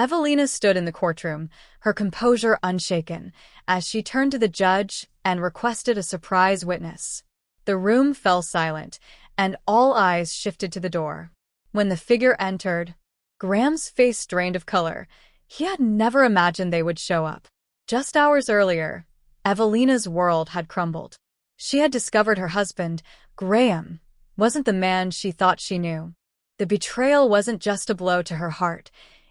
Evelina stood in the courtroom, her composure unshaken, as she turned to the judge and requested a surprise witness. The room fell silent, and all eyes shifted to the door. When the figure entered, Graham's face drained of color. He had never imagined they would show up. Just hours earlier, Evelina's world had crumbled. She had discovered her husband, Graham, wasn't the man she thought she knew. The betrayal wasn't just a blow to her heart.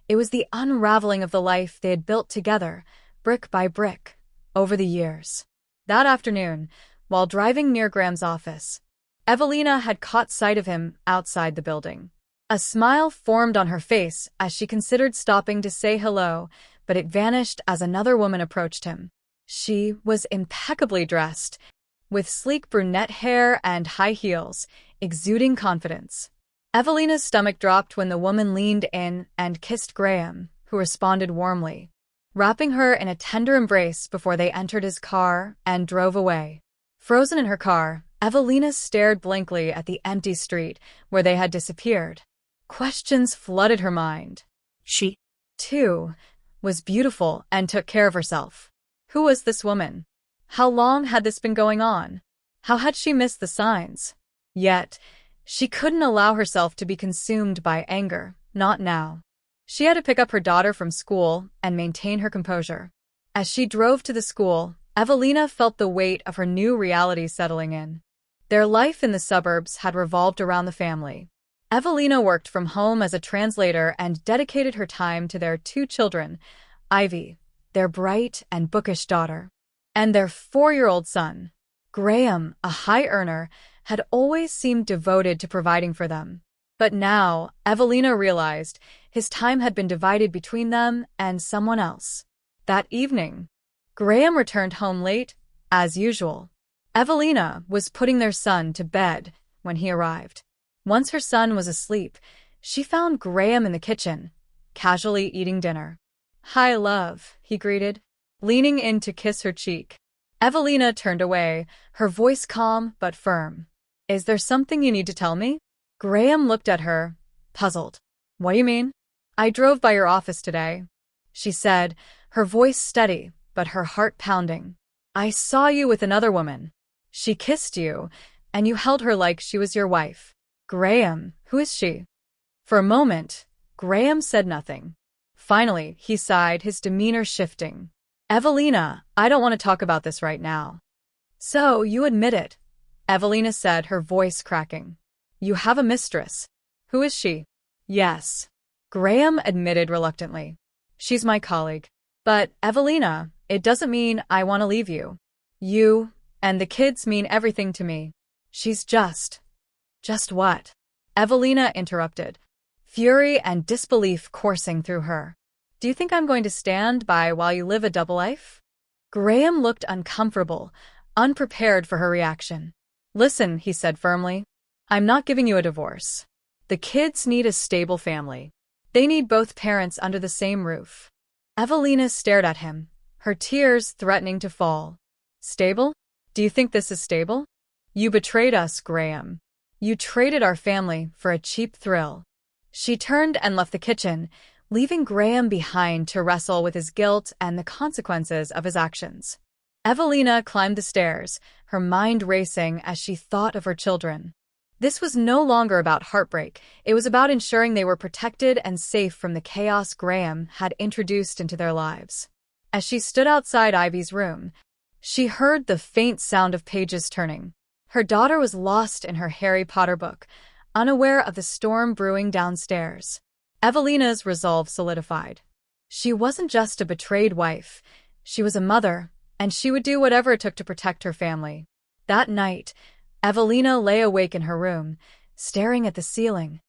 It was the unravelling of the life they had built together, brick by brick, over the years. That afternoon, while driving near Graham's office, Evelina had caught sight of him outside the building. A smile formed on her face as she considered stopping to say hello, but it vanished as another woman approached him. She was impeccably dressed, with sleek brunette hair and high heels, exuding confidence. Evelina's stomach dropped when the woman leaned in and kissed Graham, who responded warmly, wrapping her in a tender embrace before they entered his car and drove away. Frozen in her car, Evelina stared blankly at the empty street where they had disappeared. Questions flooded her mind. She, too, was beautiful and took care of herself. Who was this woman? How long had this been going on? How had she missed the signs? Yet, she couldn't allow herself to be consumed by anger, not now. She had to pick up her daughter from school and maintain her composure. As she drove to the school, Evelina felt the weight of her new reality settling in. Their life in the suburbs had revolved around the family. Evelina worked from home as a translator and dedicated her time to their 2 children, Ivy, their bright and bookish daughter, and their 4-year-old son. Graham, a high earner, had always seemed devoted to providing for them. But now, Evelina realized his time had been divided between them and someone else. That evening, Graham returned home late, as usual. Evelina was putting their son to bed when he arrived. Once her son was asleep, she found Graham in the kitchen, casually eating dinner. "Hi, love," he greeted, leaning in to kiss her cheek. Evelina turned away, her voice calm but firm. "Is there something you need to tell me?" Graham looked at her, puzzled. "What do you mean?" "I drove by your office today," she said, her voice steady but her heart pounding. "I saw you with another woman. She kissed you, and you held her like she was your wife." "Graham, who is she?" For a moment, Graham said nothing. Finally, he sighed, his demeanor shifting. "Evelina, I don't want to talk about this right now." "So, you admit it," Evelina said, her voice cracking. "You have a mistress. Who is she?" "Yes," Graham admitted reluctantly. "She's my colleague. But, Evelina, it doesn't mean I want to leave you. You and the kids mean everything to me. She's just what?" Evelina interrupted, fury and disbelief coursing through her. "Do you think I'm going to stand by while you live a double life?" Graham looked uncomfortable, unprepared for her reaction. "Listen," he said firmly, "I'm not giving you a divorce. The kids need a stable family. They need both parents under the same roof." Evelina stared at him, her tears threatening to fall. "Stable? Do you think this is stable? You betrayed us, Graham. You traded our family for a cheap thrill." She turned and left the kitchen, leaving Graham behind to wrestle with his guilt and the consequences of his actions. Evelina climbed the stairs, her mind racing as she thought of her children. This was no longer about heartbreak. It was about ensuring they were protected and safe from the chaos Graham had introduced into their lives. As she stood outside Ivy's room, she heard the faint sound of pages turning. Her daughter was lost in her Harry Potter book, unaware of the storm brewing downstairs. Evelina's resolve solidified. She wasn't just a betrayed wife. She was a mother, and she would do whatever it took to protect her family. That night, Evelina lay awake in her room, staring at the ceiling,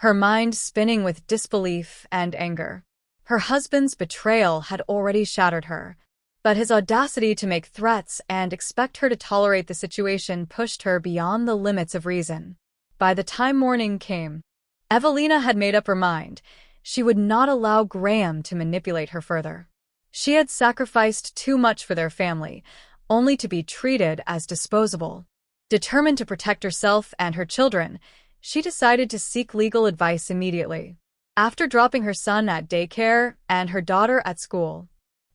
her mind spinning with disbelief and anger. Her husband's betrayal had already shattered her, but his audacity to make threats and expect her to tolerate the situation pushed her beyond the limits of reason. By the time morning came, Evelina had made up her mind. She would not allow Graham to manipulate her further. She had sacrificed too much for their family, only to be treated as disposable. Determined to protect herself and her children, she decided to seek legal advice immediately. After dropping her son at daycare and her daughter at school,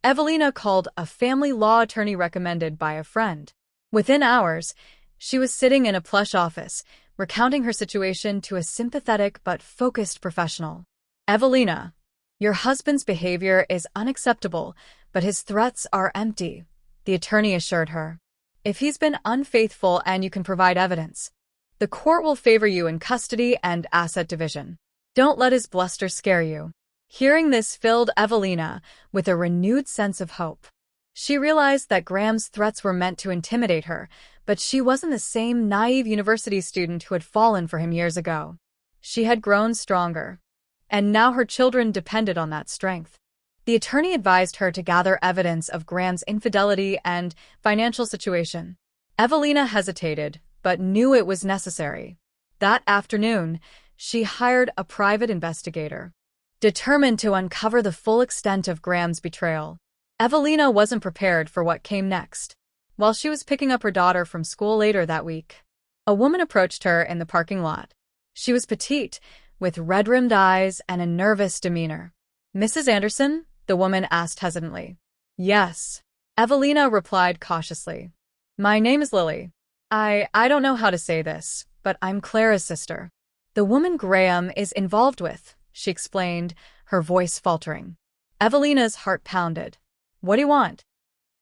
Evelina called a family law attorney recommended by a friend. Within hours, she was sitting in a plush office, recounting her situation to a sympathetic but focused professional. Evelina, your husband's behavior is unacceptable, but his threats are empty, the attorney assured her. If he's been unfaithful and you can provide evidence, the court will favor you in custody and asset division. Don't let his bluster scare you. Hearing this filled Evelina with a renewed sense of hope. She realized that Graham's threats were meant to intimidate her, but she wasn't the same naive university student who had fallen for him years ago. She had grown stronger, and now her children depended on that strength. The attorney advised her to gather evidence of Graham's infidelity and financial situation. Evelina hesitated, but knew it was necessary. That afternoon, she hired a private investigator, determined to uncover the full extent of Graham's betrayal. Evelina wasn't prepared for what came next. While she was picking up her daughter from school later that week, a woman approached her in the parking lot. She was petite, with red-rimmed eyes and a nervous demeanor. "Mrs. Anderson?" the woman asked hesitantly. "Yes," Evelina replied cautiously. "My name is Lily. I don't know how to say this, but I'm Clara's sister. The woman Graham is involved with," she explained, her voice faltering. Evelina's heart pounded. "What do you want?"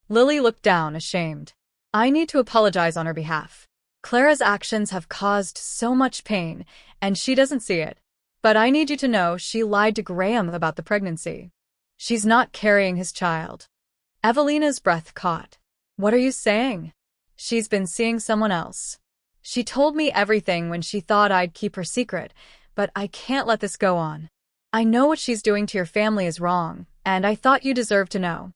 Lily looked down, ashamed. "I need to apologize on her behalf. Clara's actions have caused so much pain, and she doesn't see it. But I need you to know she lied to Graham about the pregnancy. She's not carrying his child." Evelina's breath caught. "What are you saying?" "She's been seeing someone else. She told me everything when she thought I'd keep her secret, but I can't let this go on. I know what she's doing to your family is wrong, and I thought you deserved to know."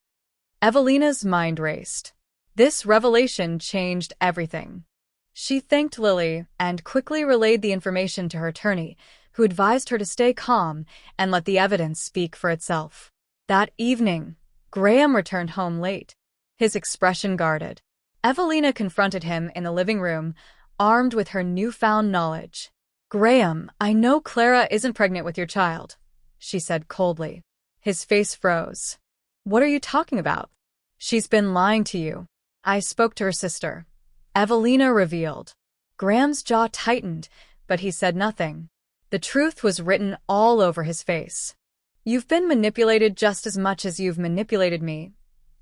Evelina's mind raced. This revelation changed everything. She thanked Lily and quickly relayed the information to her attorney, who advised her to stay calm and let the evidence speak for itself. That evening, Graham returned home late, his expression guarded. Evelina confronted him in the living room, armed with her newfound knowledge. "Graham, I know Clara isn't pregnant with your child," she said coldly. His face froze. "What are you talking about?" "She's been lying to you. I spoke to her sister," Evelina revealed. Graham's jaw tightened, but he said nothing. The truth was written all over his face. "You've been manipulated just as much as you've manipulated me,"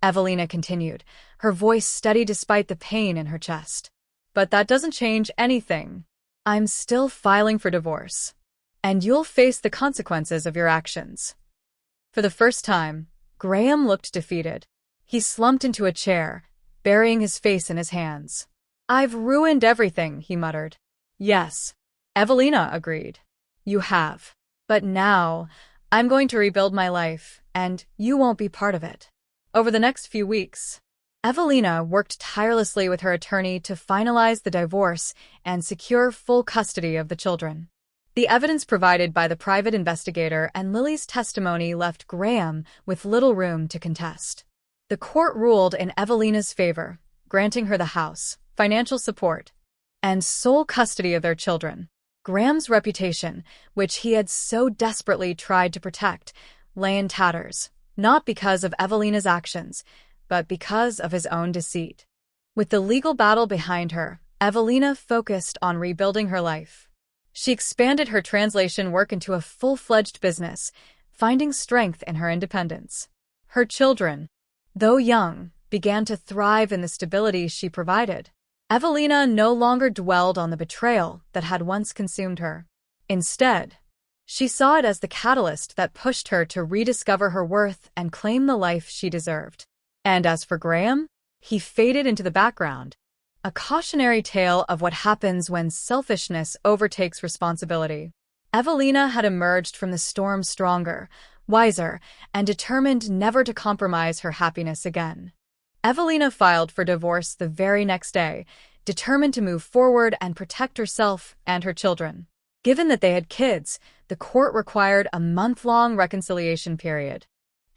Evelina continued, her voice steady despite the pain in her chest. "But that doesn't change anything. I'm still filing for divorce, and you'll face the consequences of your actions." For the first time, Graham looked defeated. He slumped into a chair, burying his face in his hands. "I've ruined everything," he muttered. "Yes," Evelina agreed. "You have. But now, I'm going to rebuild my life, and you won't be part of it." Over the next few weeks, Evelina worked tirelessly with her attorney to finalize the divorce and secure full custody of the children. The evidence provided by the private investigator and Lily's testimony left Graham with little room to contest. The court ruled in Evelina's favor, granting her the house, financial support, and sole custody of their children. Graham's reputation, which he had so desperately tried to protect, lay in tatters, not because of Evelina's actions, but because of his own deceit. With the legal battle behind her, Evelina focused on rebuilding her life. She expanded her translation work into a full-fledged business, finding strength in her independence. Her children, though young, began to thrive in the stability she provided. Evelina no longer dwelled on the betrayal that had once consumed her. Instead, she saw it as the catalyst that pushed her to rediscover her worth and claim the life she deserved. And as for Graham, he faded into the background, a cautionary tale of what happens when selfishness overtakes responsibility. Evelina had emerged from the storm stronger, wiser, and determined never to compromise her happiness again. Evelina filed for divorce the very next day, determined to move forward and protect herself and her children. Given that they had kids, the court required a month-long reconciliation period.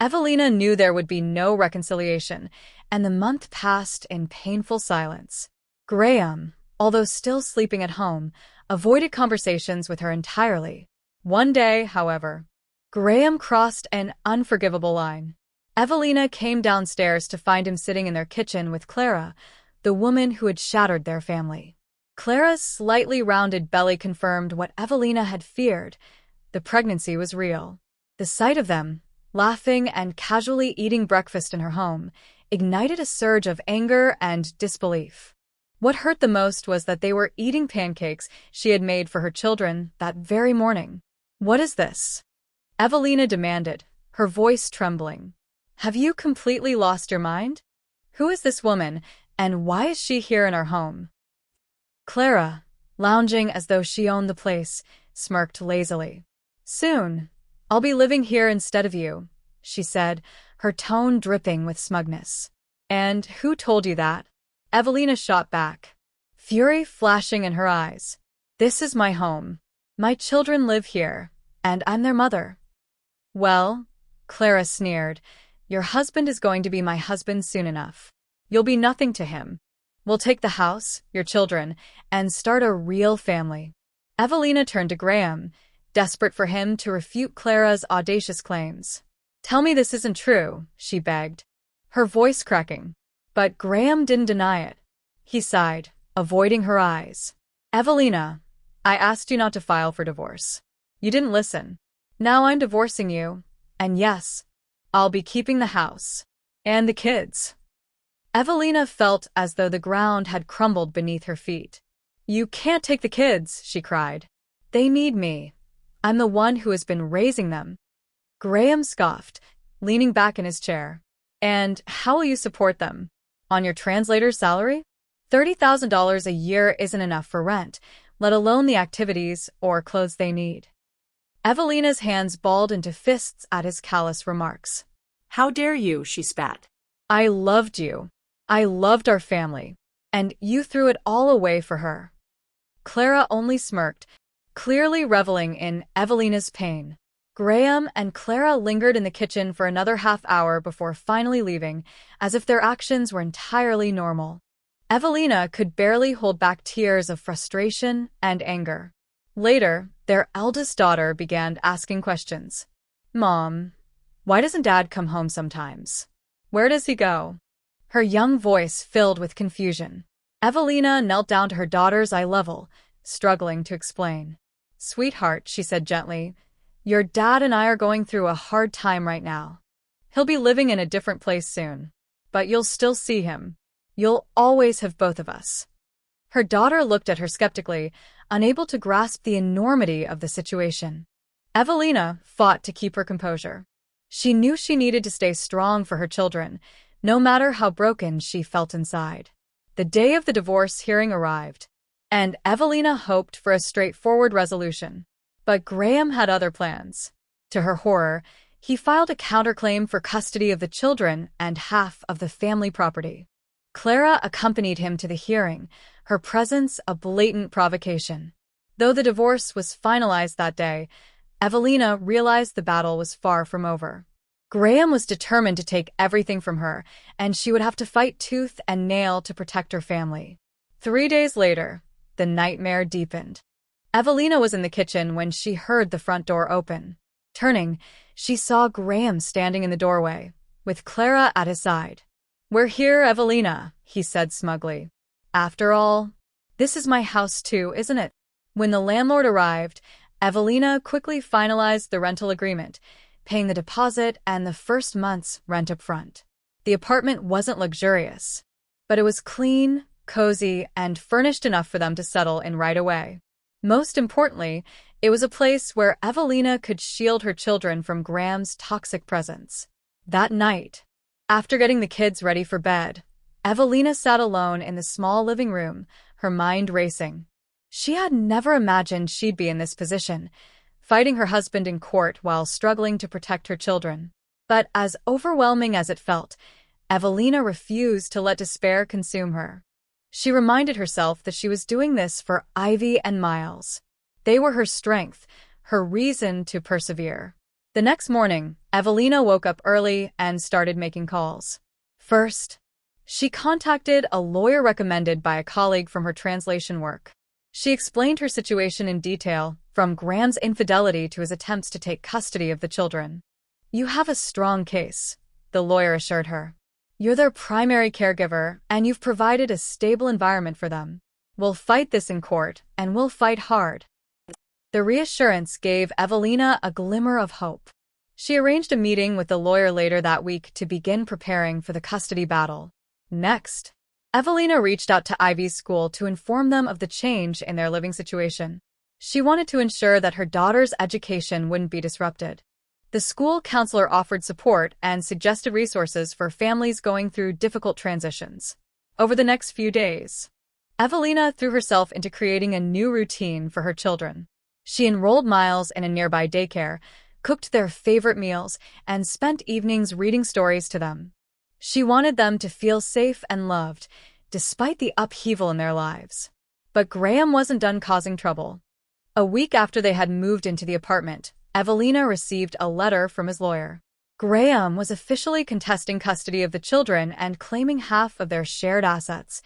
Evelina knew there would be no reconciliation, and the month passed in painful silence. Graham, although still sleeping at home, avoided conversations with her entirely. One day, however, Graham crossed an unforgivable line. Evelina came downstairs to find him sitting in their kitchen with Clara, the woman who had shattered their family. Clara's slightly rounded belly confirmed what Evelina had feared. The pregnancy was real. The sight of them, laughing and casually eating breakfast in her home, ignited a surge of anger and disbelief. What hurt the most was that they were eating pancakes she had made for her children that very morning. "What is this?" Evelina demanded, her voice trembling. "Have you completely lost your mind? Who is this woman, and why is she here in our home?" Clara, lounging as though she owned the place, smirked lazily. "Soon, I'll be living here instead of you," she said, her tone dripping with smugness. "And who told you that?" Evelina shot back, fury flashing in her eyes. "This is my home. My children live here, and I'm their mother." "Well," Clara sneered, "your husband is going to be my husband soon enough. You'll be nothing to him. We'll take the house, your children, and start a real family." Evelina turned to Graham, desperate for him to refute Clara's audacious claims. "Tell me this isn't true," she begged, her voice cracking. But Graham didn't deny it. He sighed, avoiding her eyes. "Evelina, I asked you not to file for divorce. You didn't listen. Now I'm divorcing you, and yes, I'll be keeping the house. And the kids." Evelina felt as though the ground had crumbled beneath her feet. "You can't take the kids," she cried. "They need me. I'm the one who has been raising them." Graham scoffed, leaning back in his chair. "And how will you support them? On your translator's salary? $30,000 a year isn't enough for rent, let alone the activities or clothes they need." Evelina's hands balled into fists at his callous remarks. "How dare you?" she spat. "I loved you. I loved our family. And you threw it all away for her." Clara only smirked, clearly reveling in Evelina's pain. Graham and Clara lingered in the kitchen for another half-hour before finally leaving, as if their actions were entirely normal. Evelina could barely hold back tears of frustration and anger. Later, their eldest daughter began asking questions. "Mom, why doesn't Dad come home sometimes? Where does he go?" Her young voice filled with confusion. Evelina knelt down to her daughter's eye level, struggling to explain. "Sweetheart," she said gently, "your dad and I are going through a hard time right now. He'll be living in a different place soon. But you'll still see him. You'll always have both of us." Her daughter looked at her skeptically, unable to grasp the enormity of the situation. Evelina fought to keep her composure. She knew she needed to stay strong for her children, no matter how broken she felt inside. The day of the divorce hearing arrived, and Evelina hoped for a straightforward resolution. But Graham had other plans. To her horror, he filed a counterclaim for custody of the children and half of the family property. Clara accompanied him to the hearing, her presence a blatant provocation. Though the divorce was finalized that day, Evelina realized the battle was far from over. Graham was determined to take everything from her, and she would have to fight tooth and nail to protect her family. 3 days later, the nightmare deepened. Evelina was in the kitchen when she heard the front door open. Turning, she saw Graham standing in the doorway, with Clara at his side. "We're here, Evelina," he said smugly. "After all, this is my house too, isn't it?" When the landlord arrived, Evelina quickly finalized the rental agreement, paying the deposit and the first month's rent up front. The apartment wasn't luxurious, but it was clean, cozy, and furnished enough for them to settle in right away. Most importantly, it was a place where Evelina could shield her children from Graham's toxic presence. That night, after getting the kids ready for bed, Evelina sat alone in the small living room, her mind racing. She had never imagined she'd be in this position, fighting her husband in court while struggling to protect her children. But as overwhelming as it felt, Evelina refused to let despair consume her. She reminded herself that she was doing this for Ivy and Miles. They were her strength, her reason to persevere. The next morning, Evelina woke up early and started making calls. First, she contacted a lawyer recommended by a colleague from her translation work. She explained her situation in detail, from Graham's infidelity to his attempts to take custody of the children. "You have a strong case," the lawyer assured her. "You're their primary caregiver, and you've provided a stable environment for them. We'll fight this in court, and we'll fight hard." The reassurance gave Evelina a glimmer of hope. She arranged a meeting with the lawyer later that week to begin preparing for the custody battle. Next, Evelina reached out to Ivy's school to inform them of the change in their living situation. She wanted to ensure that her daughter's education wouldn't be disrupted. The school counselor offered support and suggested resources for families going through difficult transitions. Over the next few days, Evelina threw herself into creating a new routine for her children. She enrolled Miles in a nearby daycare, cooked their favorite meals, and spent evenings reading stories to them. She wanted them to feel safe and loved, despite the upheaval in their lives. But Graham wasn't done causing trouble. A week after they had moved into the apartment, Evelina received a letter from his lawyer. Graham was officially contesting custody of the children and claiming half of their shared assets,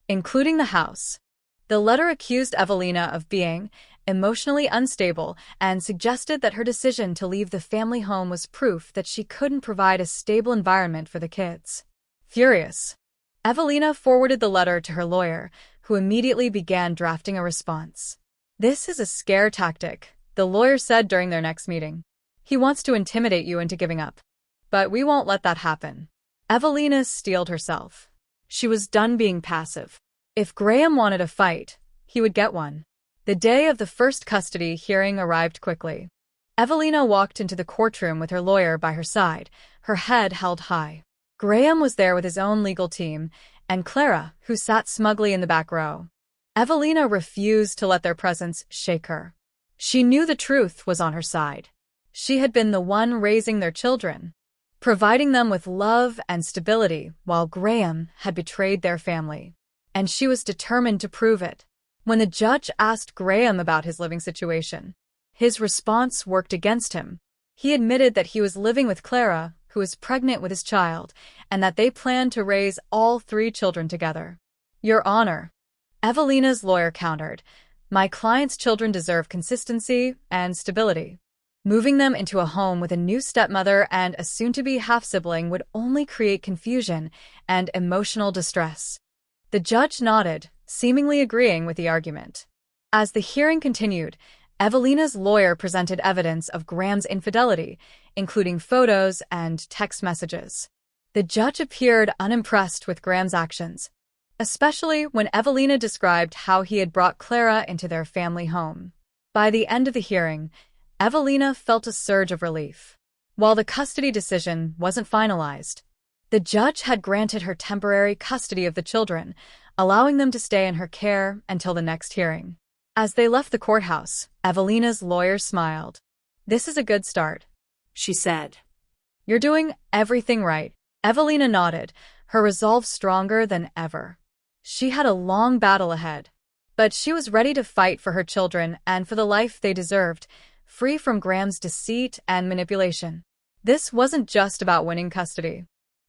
including the house. The letter accused Evelina of being emotionally unstable and suggested that her decision to leave the family home was proof that she couldn't provide a stable environment for the kids. Furious, Evelina forwarded the letter to her lawyer, who immediately began drafting a response. "This is a scare tactic," the lawyer said during their next meeting. "He wants to intimidate you into giving up. But we won't let that happen." Evelina steeled herself. She was done being passive. If Graham wanted a fight, he would get one. The day of the first custody hearing arrived quickly. Evelina walked into the courtroom with her lawyer by her side, her head held high. Graham was there with his own legal team, and Clara, who sat smugly in the back row. Evelina refused to let their presence shake her. She knew the truth was on her side. She had been the one raising their children, providing them with love and stability, while Graham had betrayed their family. And she was determined to prove it. When the judge asked Graham about his living situation, his response worked against him. He admitted that he was living with Clara, who was pregnant with his child, and that they planned to raise all 3 children together. "Your Honor," Evelina's lawyer countered, "my client's children deserve consistency and stability. Moving them into a home with a new stepmother and a soon-to-be half-sibling would only create confusion and emotional distress." The judge nodded, seemingly agreeing with the argument. As the hearing continued, Evelina's lawyer presented evidence of Graham's infidelity, including photos and text messages. The judge appeared unimpressed with Graham's actions, especially when Evelina described how he had brought Clara into their family home. By the end of the hearing, Evelina felt a surge of relief. While the custody decision wasn't finalized, the judge had granted her temporary custody of the children, allowing them to stay in her care until the next hearing. As they left the courthouse, Evelina's lawyer smiled. "This is a good start," she said. "You're doing everything right." Evelina nodded, her resolve stronger than ever. She had a long battle ahead, but she was ready to fight for her children and for the life they deserved, free from Graham's deceit and manipulation. This wasn't just about winning custody.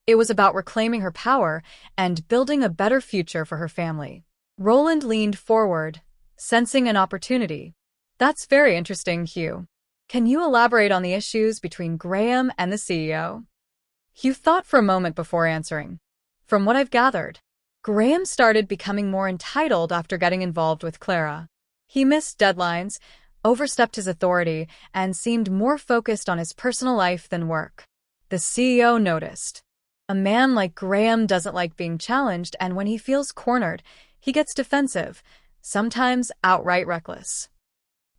It was about reclaiming her power and building a better future for her family. Roland leaned forward, sensing an opportunity. "That's very interesting, Hugh. Can you elaborate on the issues between Graham and the CEO?" Hugh thought for a moment before answering. "From what I've gathered, Graham started becoming more entitled after getting involved with Clara. He missed deadlines, overstepped his authority, and seemed more focused on his personal life than work." The CEO noticed. "A man like Graham doesn't like being challenged, and when he feels cornered, he gets defensive, sometimes outright reckless."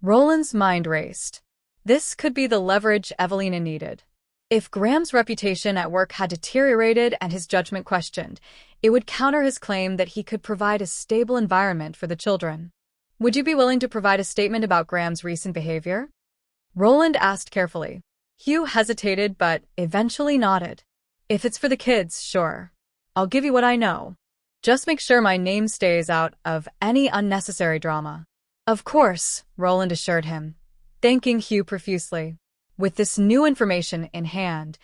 Roland's mind raced. This could be the leverage Evelina needed. If Graham's reputation at work had deteriorated and his judgment questioned, it would counter his claim that he could provide a stable environment for the children. "Would you be willing to provide a statement about Graham's recent behavior?" Roland asked carefully. Hugh hesitated but eventually nodded. "If it's for the kids, sure. I'll give you what I know. Just make sure my name stays out of any unnecessary drama." "Of course," Roland assured him, thanking Hugh profusely. With this new information in hand,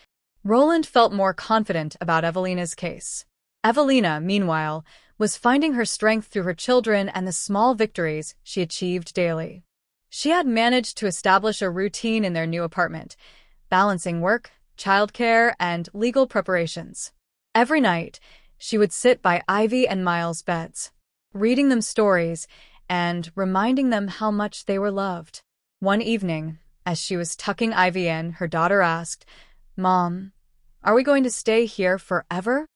Roland felt more confident about Evelina's case. Evelina, meanwhile, was finding her strength through her children and the small victories she achieved daily. She had managed to establish a routine in their new apartment, balancing work, childcare, and legal preparations. Every night, she would sit by Ivy and Miles' beds, reading them stories and reminding them how much they were loved. One evening, as she was tucking Ivy in, her daughter asked, "Mom, are we going to stay here forever?"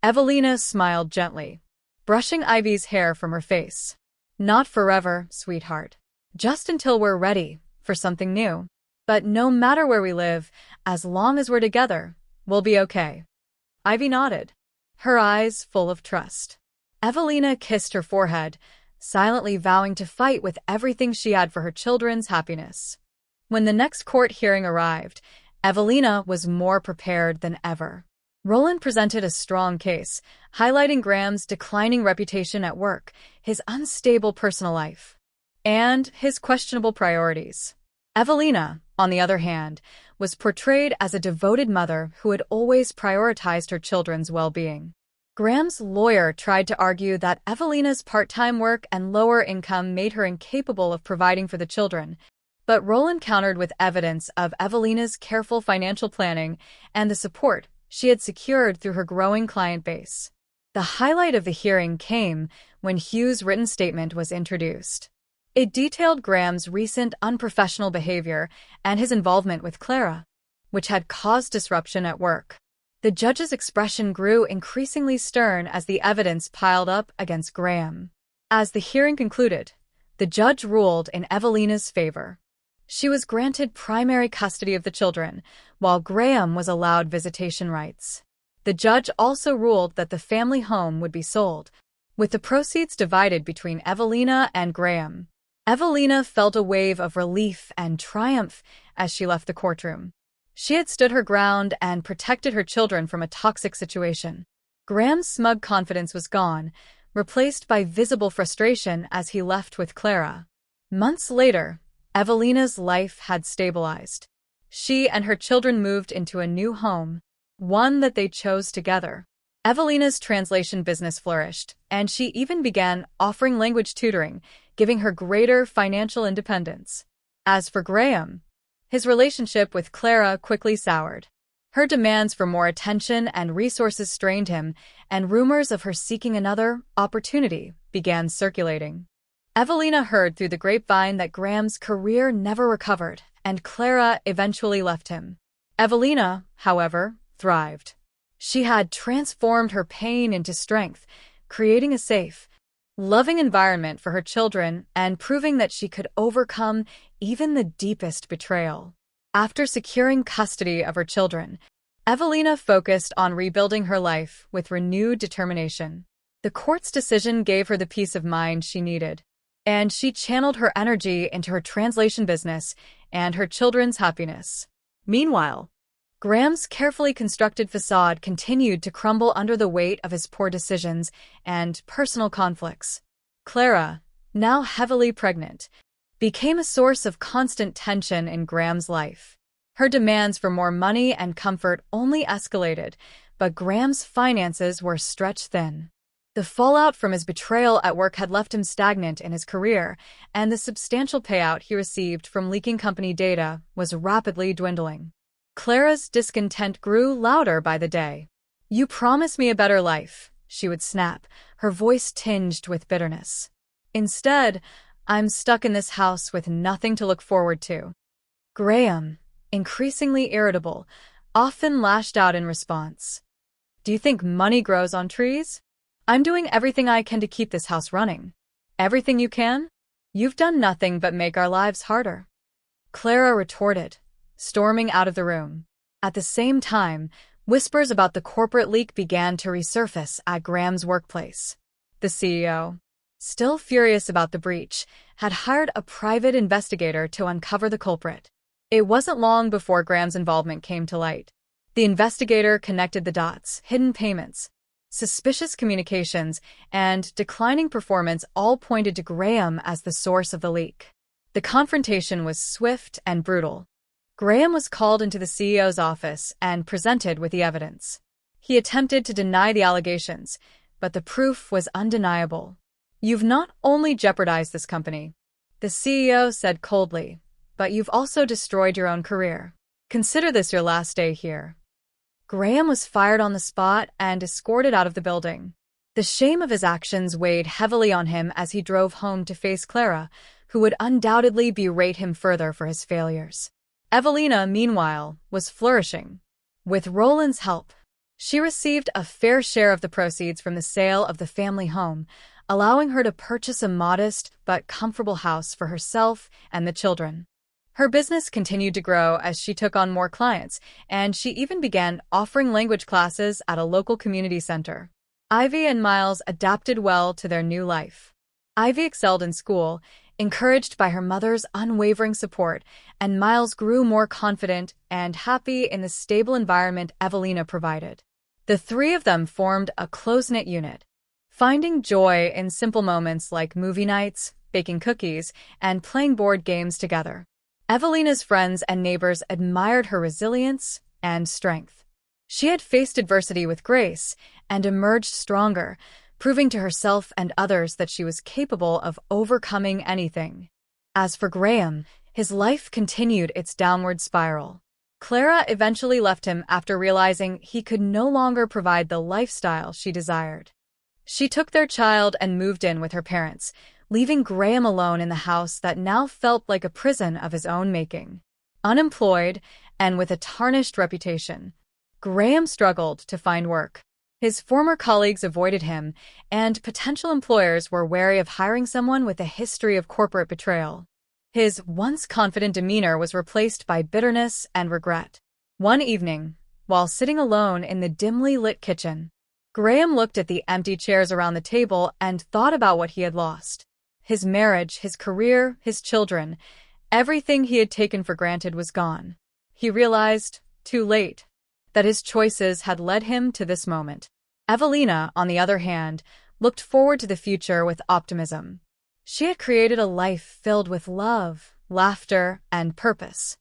Evelina smiled gently, brushing Ivy's hair from her face. "Not forever, sweetheart. Just until we're ready for something new. But no matter where we live, as long as we're together, we'll be okay." Ivy nodded, her eyes full of trust. Evelina kissed her forehead, silently vowing to fight with everything she had for her children's happiness. When the next court hearing arrived, Evelina was more prepared than ever. Roland presented a strong case, highlighting Graham's declining reputation at work, his unstable personal life, and his questionable priorities. Evelina, on the other hand, was portrayed as a devoted mother who had always prioritized her children's well-being. Graham's lawyer tried to argue that Evelina's part-time work and lower income made her incapable of providing for the children, but Roland countered with evidence of Evelina's careful financial planning and the support she had secured through her growing client base. The highlight of the hearing came when Hugh's written statement was introduced. It detailed Graham's recent unprofessional behavior and his involvement with Clara, which had caused disruption at work. The judge's expression grew increasingly stern as the evidence piled up against Graham. As the hearing concluded, the judge ruled in Evelina's favor. She was granted primary custody of the children, while Graham was allowed visitation rights. The judge also ruled that the family home would be sold, with the proceeds divided between Evelina and Graham. Evelina felt a wave of relief and triumph as she left the courtroom. She had stood her ground and protected her children from a toxic situation. Graham's smug confidence was gone, replaced by visible frustration as he left with Clara. Months later, Evelina's life had stabilized. She and her children moved into a new home, one that they chose together. Evelina's translation business flourished, and she even began offering language tutoring, giving her greater financial independence. As for Graham, his relationship with Clara quickly soured. Her demands for more attention and resources strained him, and rumors of her seeking another opportunity began circulating. Evelina heard through the grapevine that Graham's career never recovered, and Clara eventually left him. Evelina, however, thrived. She had transformed her pain into strength, creating a safe, loving environment for her children and proving that she could overcome even the deepest betrayal. After securing custody of her children, Evelina focused on rebuilding her life with renewed determination. The court's decision gave her the peace of mind she needed, and she channeled her energy into her translation business and her children's happiness. Meanwhile, Graham's carefully constructed facade continued to crumble under the weight of his poor decisions and personal conflicts. Clara, now heavily pregnant, became a source of constant tension in Graham's life. Her demands for more money and comfort only escalated, but Graham's finances were stretched thin. The fallout from his betrayal at work had left him stagnant in his career, and the substantial payout he received from leaking company data was rapidly dwindling. Clara's discontent grew louder by the day. "You promised me a better life," she would snap, her voice tinged with bitterness. "Instead, I'm stuck in this house with nothing to look forward to." Graham, increasingly irritable, often lashed out in response. "Do you think money grows on trees? I'm doing everything I can to keep this house running." "Everything you can? You've done nothing but make our lives harder," Clara retorted, storming out of the room. At the same time, whispers about the corporate leak began to resurface at Graham's workplace. The CEO, still furious about the breach, had hired a private investigator to uncover the culprit. It wasn't long before Graham's involvement came to light. The investigator connected the dots: hidden payments, suspicious communications, and declining performance all pointed to Graham as the source of the leak. The confrontation was swift and brutal. Graham was called into the CEO's office and presented with the evidence. He attempted to deny the allegations, but the proof was undeniable. "You've not only jeopardized this company," The CEO said coldly, "But you've also destroyed your own career. Consider this your last day here." Graham was fired on the spot and escorted out of the building. The shame of his actions weighed heavily on him as he drove home to face Clara, who would undoubtedly berate him further for his failures. Evelina, meanwhile, was flourishing. With Roland's help, she received a fair share of the proceeds from the sale of the family home, allowing her to purchase a modest but comfortable house for herself and the children. Her business continued to grow as she took on more clients, and she even began offering language classes at a local community center. Ivy and Miles adapted well to their new life. Ivy excelled in school, encouraged by her mother's unwavering support, and Miles grew more confident and happy in the stable environment Evelina provided. The three of them formed a close-knit unit, finding joy in simple moments like movie nights, baking cookies, and playing board games together. Evelina's friends and neighbors admired her resilience and strength. She had faced adversity with grace and emerged stronger, proving to herself and others that she was capable of overcoming anything. As for Graham, his life continued its downward spiral. Clara eventually left him after realizing he could no longer provide the lifestyle she desired. She took their child and moved in with her parents, leaving Graham alone in the house that now felt like a prison of his own making. Unemployed and with a tarnished reputation, Graham struggled to find work. His former colleagues avoided him, and potential employers were wary of hiring someone with a history of corporate betrayal. His once confident demeanor was replaced by bitterness and regret. One evening, while sitting alone in the dimly lit kitchen, Graham looked at the empty chairs around the table and thought about what he had lost. His marriage, his career, his children, everything he had taken for granted was gone. He realized, too late, that his choices had led him to this moment. Evelina, on the other hand, looked forward to the future with optimism. She had created a life filled with love, laughter, and purpose.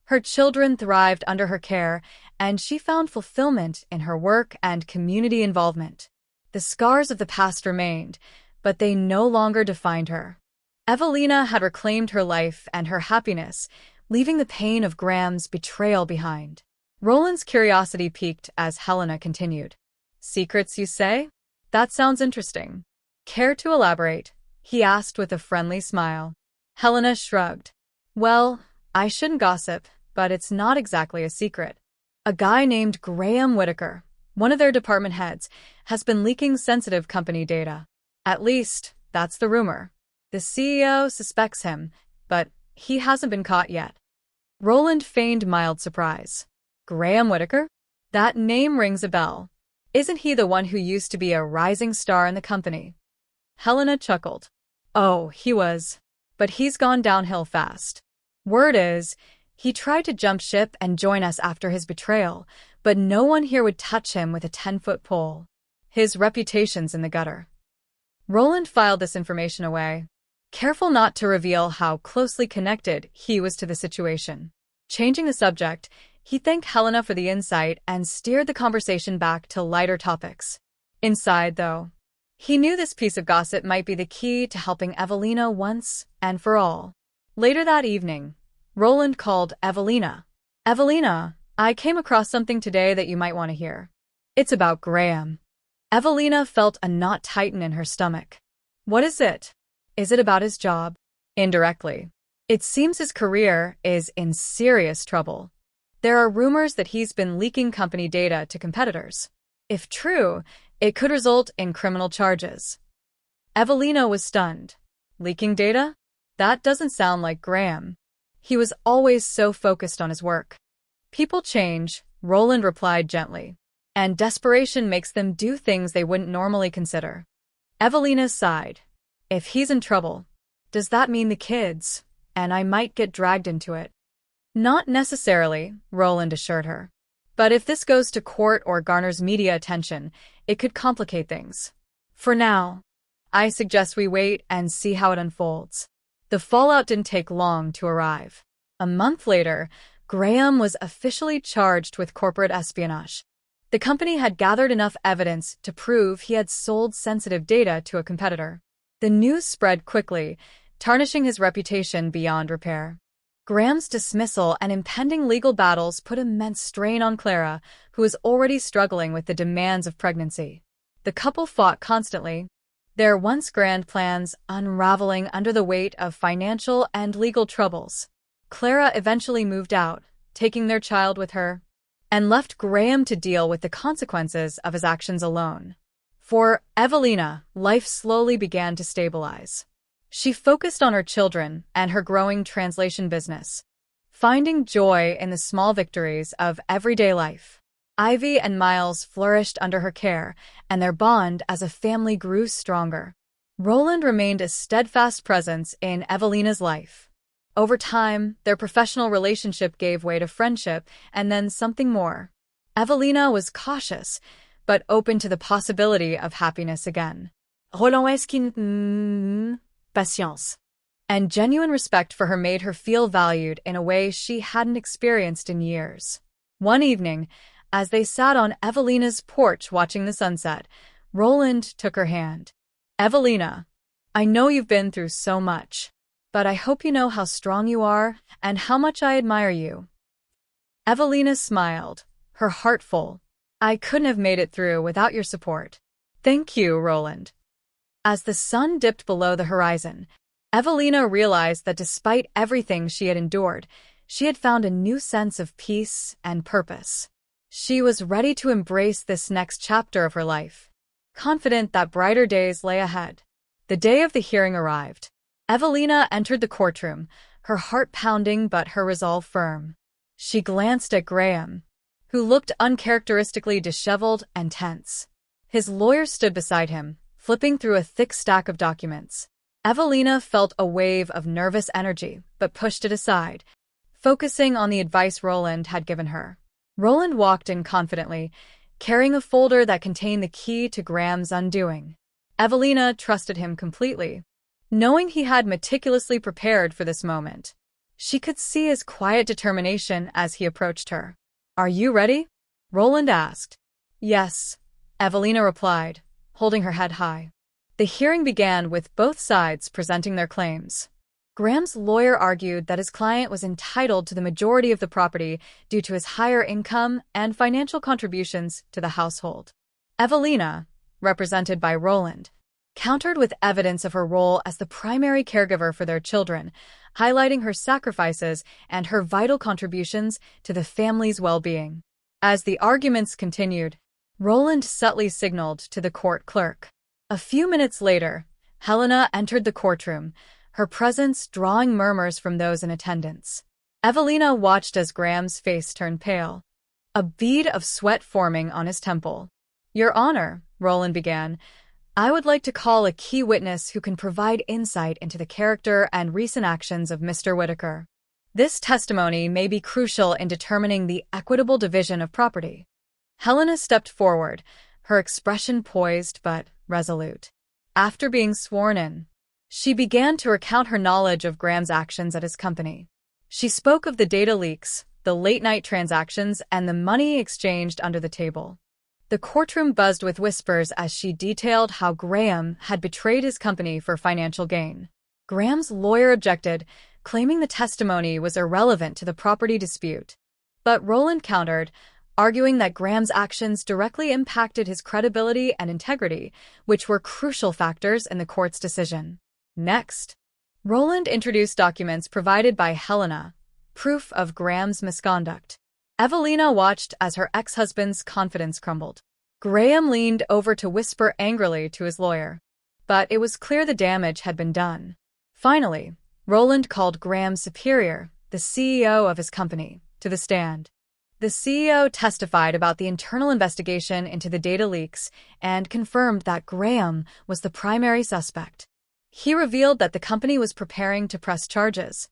Her children thrived under her care, and she found fulfillment in her work and community involvement. The scars of the past remained, but they no longer defined her. Evelina had reclaimed her life and her happiness, leaving the pain of Graham's betrayal behind. Roland's curiosity piqued as Helena continued. "Secrets, you say? That sounds interesting. Care to elaborate?" he asked with a friendly smile. Helena shrugged. "Well, I shouldn't gossip, but it's not exactly a secret. A guy named Graham Whitaker, one of their department heads, has been leaking sensitive company data. At least, that's the rumor. The CEO suspects him, but he hasn't been caught yet." Roland feigned mild surprise. "Graham Whitaker? That name rings a bell. Isn't he the one who used to be a rising star in the company?" Helena chuckled. "Oh, he was. But he's gone downhill fast. Word is, he tried to jump ship and join us after his betrayal, but no one here would touch him with a 10-foot pole. His reputation's in the gutter." Roland filed this information away, careful not to reveal how closely connected he was to the situation. Changing the subject, he thanked Helena for the insight and steered the conversation back to lighter topics. Inside, though, he knew this piece of gossip might be the key to helping Evelina once and for all. Later that evening, Roland called Evelina. "Evelina, I came across something today that you might want to hear. It's about Graham." Evelina felt a knot tighten in her stomach. "What is it? Is it about his job?" "Indirectly. It seems his career is in serious trouble. There are rumors that he's been leaking company data to competitors. If true, it could result in criminal charges." Evelina was stunned. "Leaking data? That doesn't sound like Graham. He was always so focused on his work." "People change," Roland replied gently, "and desperation makes them do things they wouldn't normally consider." Evelina sighed. "If he's in trouble, does that mean the kids, and I might get dragged into it?" "Not necessarily," Roland assured her. "But if this goes to court or garners media attention, it could complicate things. For now, I suggest we wait and see how it unfolds." The fallout didn't take long to arrive. A month later, Graham was officially charged with corporate espionage. The company had gathered enough evidence to prove he had sold sensitive data to a competitor. The news spread quickly, tarnishing his reputation beyond repair. Graham's dismissal and impending legal battles put immense strain on Clara, who was already struggling with the demands of pregnancy. The couple fought constantly, their once grand plans unraveling under the weight of financial and legal troubles. Clara eventually moved out, taking their child with her, and left Graham to deal with the consequences of his actions alone. For Evelina, life slowly began to stabilize. She focused on her children and her growing translation business, finding joy in the small victories of everyday life. Ivy and Miles flourished under her care, and their bond as a family grew stronger. Roland remained a steadfast presence in Evelina's life. Over time, their professional relationship gave way to friendship and then something more. Evelina was cautious, but open to the possibility of happiness again. Patience. And genuine respect for her made her feel valued in a way she hadn't experienced in years. One evening, as they sat on Evelina's porch watching the sunset, Roland took her hand. "Evelina, I know you've been through so much, but I hope you know how strong you are and how much I admire you." Evelina smiled, her heart full. "I couldn't have made it through without your support." "Thank you, Roland." As the sun dipped below the horizon, Evelina realized that despite everything she had endured, she had found a new sense of peace and purpose. She was ready to embrace this next chapter of her life, confident that brighter days lay ahead. The day of the hearing arrived. Evelina entered the courtroom, her heart pounding but her resolve firm. She glanced at Graham, who looked uncharacteristically disheveled and tense. His lawyer stood beside him, flipping through a thick stack of documents. Evelina felt a wave of nervous energy, but pushed it aside, focusing on the advice Roland had given her. Roland walked in confidently, carrying a folder that contained the key to Graham's undoing. Evelina trusted him completely, knowing he had meticulously prepared for this moment. She could see his quiet determination as he approached her. "Are you ready?" Roland asked. "Yes," Evelina replied, holding her head high. The hearing began with both sides presenting their claims. Graham's lawyer argued that his client was entitled to the majority of the property due to his higher income and financial contributions to the household. Evelina, represented by Roland, countered with evidence of her role as the primary caregiver for their children, highlighting her sacrifices and her vital contributions to the family's well-being. As the arguments continued, Roland subtly signaled to the court clerk. A few minutes later, Helena entered the courtroom, her presence drawing murmurs from those in attendance. Evelina watched as Graham's face turned pale, a bead of sweat forming on his temple. "Your Honor," Roland began, "I would like to call a key witness who can provide insight into the character and recent actions of Mr. Whitaker. This testimony may be crucial in determining the equitable division of property." Helena stepped forward, her expression poised but resolute. After being sworn in, she began to recount her knowledge of Graham's actions at his company. She spoke of the data leaks, the late-night transactions, and the money exchanged under the table. The courtroom buzzed with whispers as she detailed how Graham had betrayed his company for financial gain. Graham's lawyer objected, claiming the testimony was irrelevant to the property dispute. But Roland countered, arguing that Graham's actions directly impacted his credibility and integrity, which were crucial factors in the court's decision. Next, Roland introduced documents provided by Helena, proof of Graham's misconduct. Evelina watched as her ex-husband's confidence crumbled. Graham leaned over to whisper angrily to his lawyer, but it was clear the damage had been done. Finally, Roland called Graham's superior, the CEO of his company, to the stand. The CEO testified about the internal investigation into the data leaks and confirmed that Graham was the primary suspect. He revealed that the company was preparing to press charges,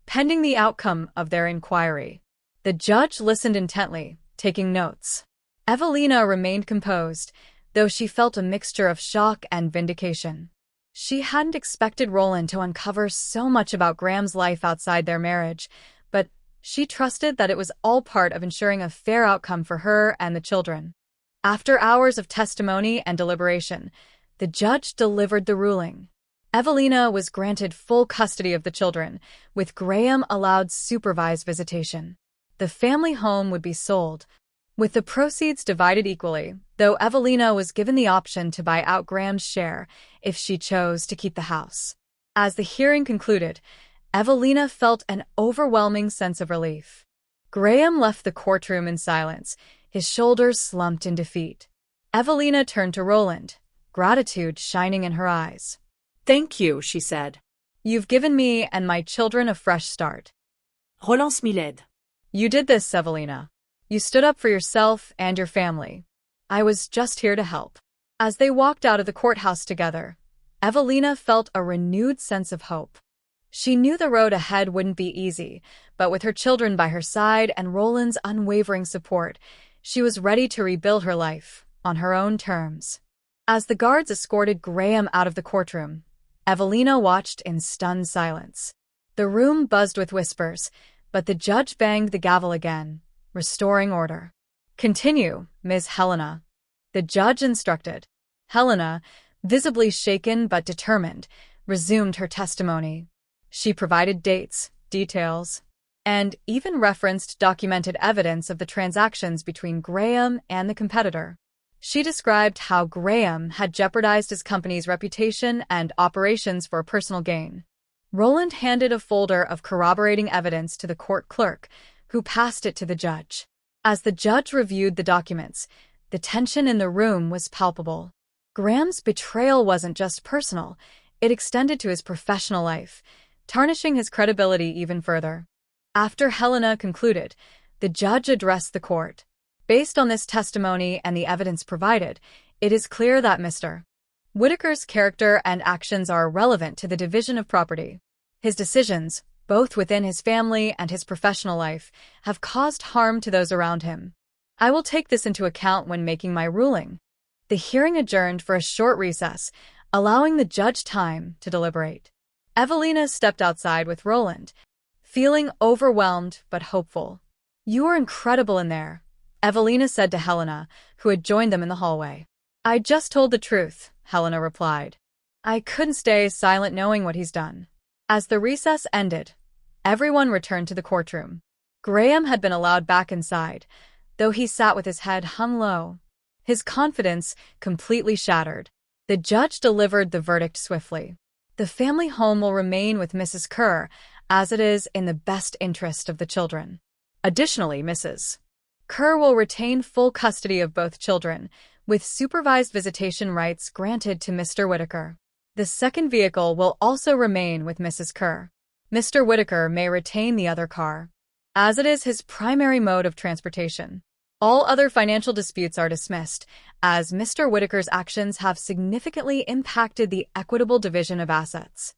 pending the outcome of their inquiry. The judge listened intently, taking notes. Evelina remained composed, though she felt a mixture of shock and vindication. She hadn't expected Roland to uncover so much about Graham's life outside their marriage, but she trusted that it was all part of ensuring a fair outcome for her and the children. After hours of testimony and deliberation, the judge delivered the ruling. Evelina was granted full custody of the children, with Graham allowed supervised visitation. The family home would be sold, with the proceeds divided equally, though Evelina was given the option to buy out Graham's share if she chose to keep the house. As the hearing concluded, Evelina felt an overwhelming sense of relief. Graham left the courtroom in silence, his shoulders slumped in defeat. Evelina turned to Roland, gratitude shining in her eyes. Thank you, she said. You've given me and my children a fresh start. Roland smiled. You did this, Evelina. You stood up for yourself and your family. I was just here to help. As they walked out of the courthouse together, Evelina felt a renewed sense of hope. She knew the road ahead wouldn't be easy, but with her children by her side and Roland's unwavering support, she was ready to rebuild her life on her own terms. As the guards escorted Graham out of the courtroom, Evelina watched in stunned silence. The room buzzed with whispers, but the judge banged the gavel again, restoring order. Continue, Ms. Helena. The judge instructed. Helena, visibly shaken but determined, resumed her testimony. She provided dates, details, and even referenced documented evidence of the transactions between Graham and the competitor. She described how Graham had jeopardized his company's reputation and operations for personal gain. Roland handed a folder of corroborating evidence to the court clerk, who passed it to the judge. As the judge reviewed the documents, the tension in the room was palpable. Graham's betrayal wasn't just personal, it extended to his professional life, tarnishing his credibility even further. After Helena concluded, the judge addressed the court. Based on this testimony and the evidence provided, it is clear that Mr. Whitaker's character and actions are relevant to the division of property. His decisions, both within his family and his professional life, have caused harm to those around him. I will take this into account when making my ruling. The hearing adjourned for a short recess, allowing the judge time to deliberate. Evelina stepped outside with Roland, feeling overwhelmed but hopeful. You are incredible in there, Evelina said to Helena, who had joined them in the hallway. I just told the truth, Helena replied. I couldn't stay silent knowing what he's done. As the recess ended, everyone returned to the courtroom. Graham had been allowed back inside, though he sat with his head hung low, his confidence completely shattered. The judge delivered the verdict swiftly. The family home will remain with Mrs. Kerr, as it is in the best interest of the children. Additionally, Mrs. Kerr will retain full custody of both children, with supervised visitation rights granted to Mr. Whitaker. The second vehicle will also remain with Mrs. Kerr. Mr. Whitaker may retain the other car, as it is his primary mode of transportation. All other financial disputes are dismissed, as Mr. Whitaker's actions have significantly impacted the equitable division of assets.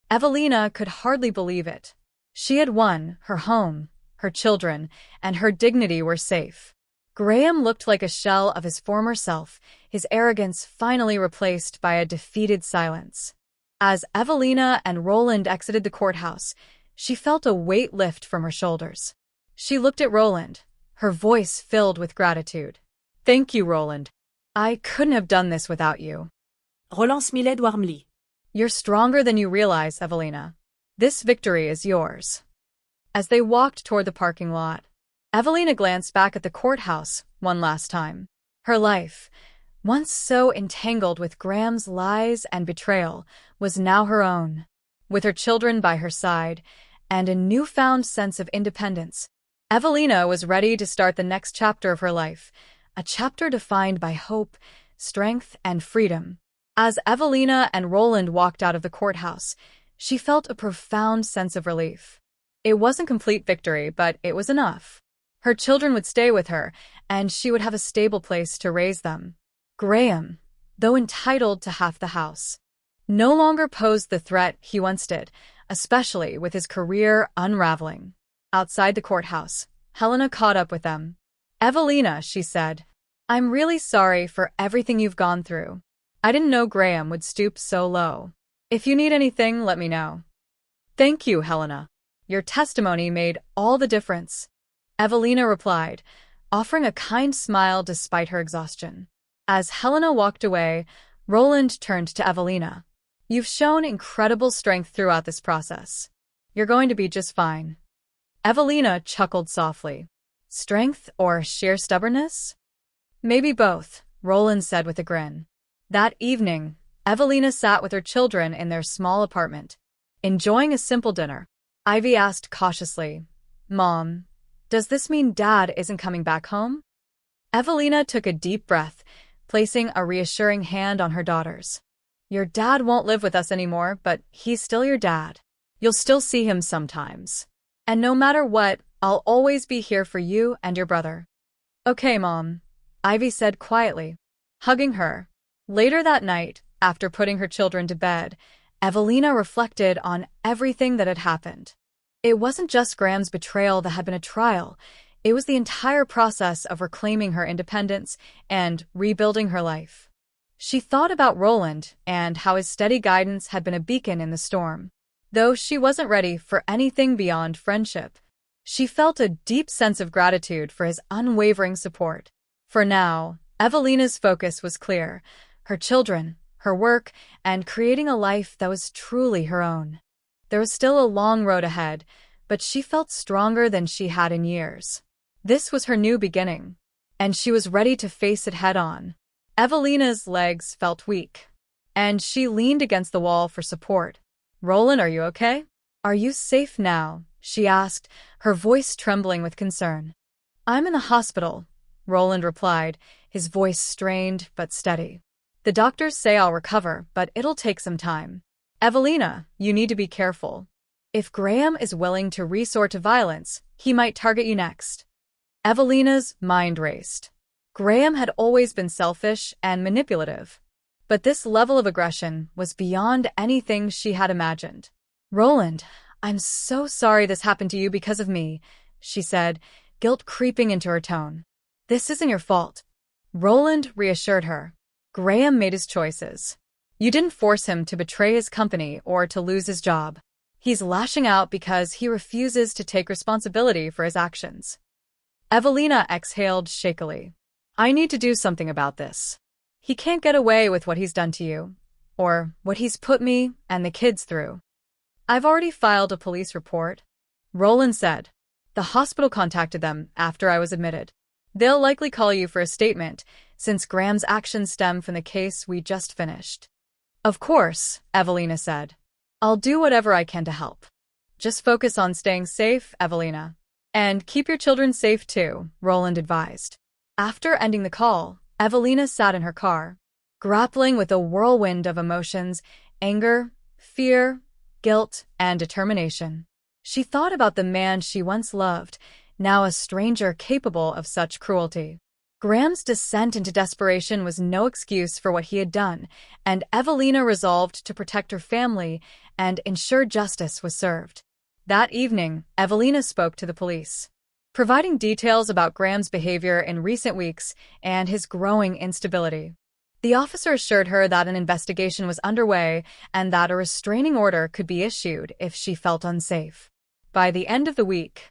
Evelina could hardly believe it. She had won, her home, her children, and her dignity were safe. Graham looked like a shell of his former self, his arrogance finally replaced by a defeated silence. As Evelina and Roland exited the courthouse, she felt a weight lift from her shoulders. She looked at Roland, her voice filled with gratitude. Thank you, Roland. I couldn't have done this without you. Roland smiled warmly. You're stronger than you realize, Evelina. This victory is yours. As they walked toward the parking lot, Evelina glanced back at the courthouse one last time. Her life, once so entangled with Graham's lies and betrayal, was now her own. With her children by her side and a newfound sense of independence, Evelina was ready to start the next chapter of her life, a chapter defined by hope, strength, and freedom. As Evelina and Roland walked out of the courthouse, she felt a profound sense of relief. It wasn't complete victory, but it was enough. Her children would stay with her, and she would have a stable place to raise them. Graham, though entitled to half the house, no longer posed the threat he once did, especially with his career unraveling. Outside the courthouse, Helena caught up with them. Evelina, she said, I'm really sorry for everything you've gone through. I didn't know Graham would stoop so low. If you need anything, let me know. Thank you, Helena. Your testimony made all the difference, Evelina replied, offering a kind smile despite her exhaustion. As Helena walked away, Roland turned to Evelina. You've shown incredible strength throughout this process. You're going to be just fine. Evelina chuckled softly. Strength or sheer stubbornness? Maybe both, Roland said with a grin. That evening, Evelina sat with her children in their small apartment, enjoying a simple dinner. Ivy asked cautiously, Mom, does this mean Dad isn't coming back home? Evelina took a deep breath, placing a reassuring hand on her daughter's. Your dad won't live with us anymore, but he's still your dad. You'll still see him sometimes. And no matter what, I'll always be here for you and your brother. Okay, Mom, Ivy said quietly, hugging her. Later that night, after putting her children to bed, Evelina reflected on everything that had happened. It wasn't just Graham's betrayal that had been a trial. It was the entire process of reclaiming her independence and rebuilding her life. She thought about Roland and how his steady guidance had been a beacon in the storm. Though she wasn't ready for anything beyond friendship, she felt a deep sense of gratitude for his unwavering support. For now, Evelina's focus was clear: her children, her work, and creating a life that was truly her own. There was still a long road ahead, but she felt stronger than she had in years. This was her new beginning, and she was ready to face it head-on. Evelina's legs felt weak, and she leaned against the wall for support. Roland, are you okay? Are you safe now? She asked, her voice trembling with concern. I'm in the hospital, Roland replied, his voice strained but steady. The doctors say I'll recover, but it'll take some time. Evelina, you need to be careful. If Graham is willing to resort to violence, he might target you next. Evelina's mind raced. Graham had always been selfish and manipulative, but this level of aggression was beyond anything she had imagined. Roland, I'm so sorry this happened to you because of me, she said, guilt creeping into her tone. This isn't your fault. Roland reassured her. Graham made his choices. You didn't force him to betray his company or to lose his job. He's lashing out because he refuses to take responsibility for his actions. Evelina exhaled shakily. I need to do something about this. He can't get away with what he's done to you, or what he's put me and the kids through. I've already filed a police report, Roland said. The hospital contacted them after I was admitted. They'll likely call you for a statement, since Graham's actions stem from the case we just finished. Of course, Evelina said. I'll do whatever I can to help. Just focus on staying safe, Evelina. And keep your children safe too, Roland advised. After ending the call, Evelina sat in her car, grappling with a whirlwind of emotions: anger, fear, guilt, and determination. She thought about the man she once loved, now a stranger capable of such cruelty. Graham's descent into desperation was no excuse for what he had done, and Evelina resolved to protect her family and ensure justice was served. That evening, Evelina spoke to the police, providing details about Graham's behavior in recent weeks and his growing instability. The officer assured her that an investigation was underway and that a restraining order could be issued if she felt unsafe. By the end of the week,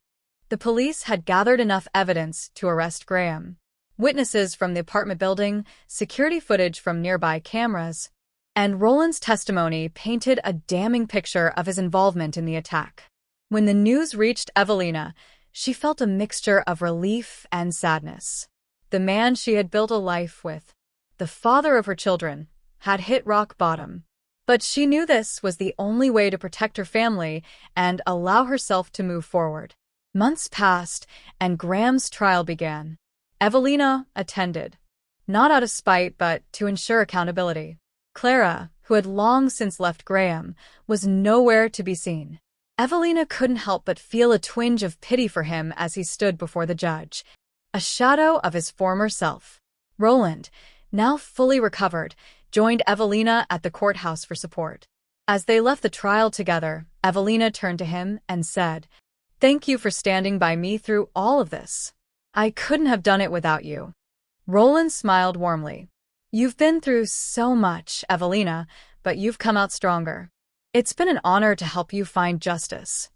the police had gathered enough evidence to arrest Graham. Witnesses from the apartment building, security footage from nearby cameras, and Roland's testimony painted a damning picture of his involvement in the attack. When the news reached Evelina, she felt a mixture of relief and sadness. The man she had built a life with, the father of her children, had hit rock bottom. But she knew this was the only way to protect her family and allow herself to move forward. Months passed, and Graham's trial began. Evelina attended, not out of spite but to ensure accountability. Clara, who had long since left Graham, was nowhere to be seen. Evelina couldn't help but feel a twinge of pity for him as he stood before the judge, a shadow of his former self. Roland, now fully recovered, joined Evelina at the courthouse for support. As they left the trial together, Evelina turned to him and said, "Thank you for standing by me through all of this. I couldn't have done it without you." Roland smiled warmly. "You've been through so much, Evelina, but you've come out stronger. It's been an honor to help you find justice."